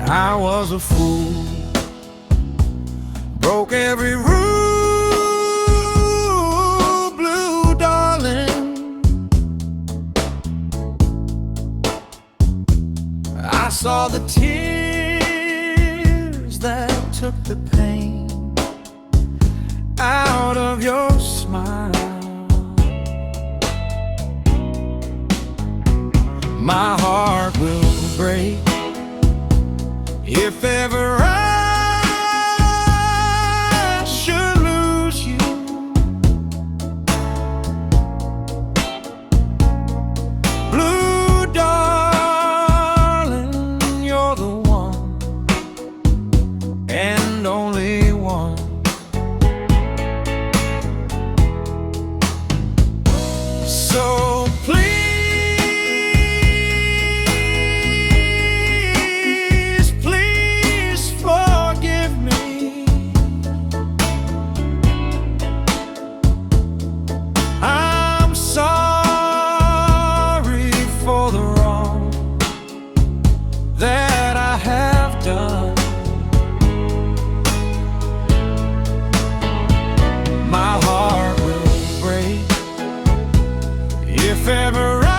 I was a fool, broke every rule, blue darling. I saw the tears that took the pain out of your smile. My heart will break if ever I should lose you. Blue darling, you're the one and only one. So please, please forgive me. I'm sorry for the wrong that I have done. My heart will break if ever I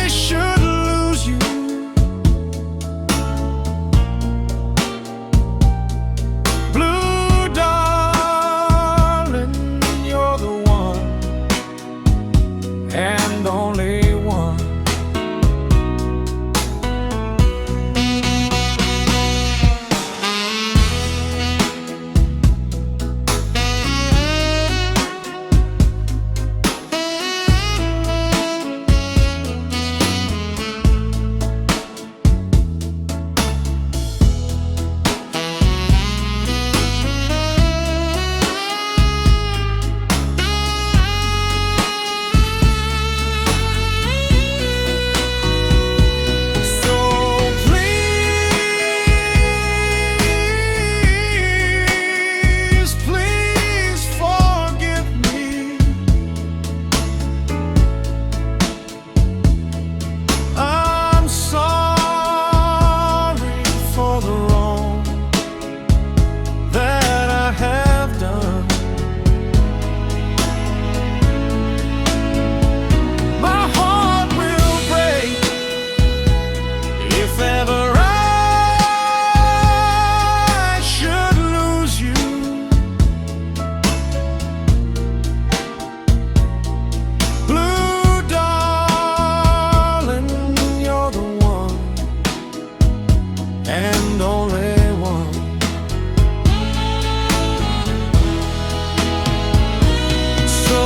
should lose you. Blue darling, you're the one and only one. If ever I should lose you, blue darling, you're the one and only one. So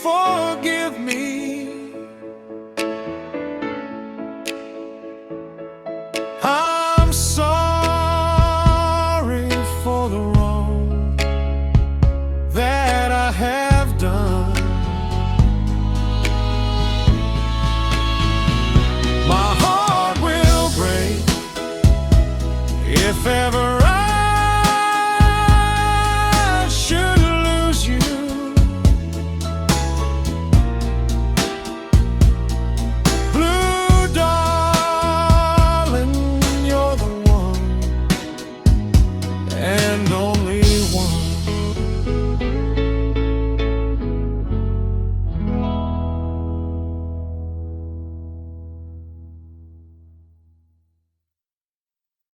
forgive me. I'm sorry for the wrong that I have done. My heart will break if ever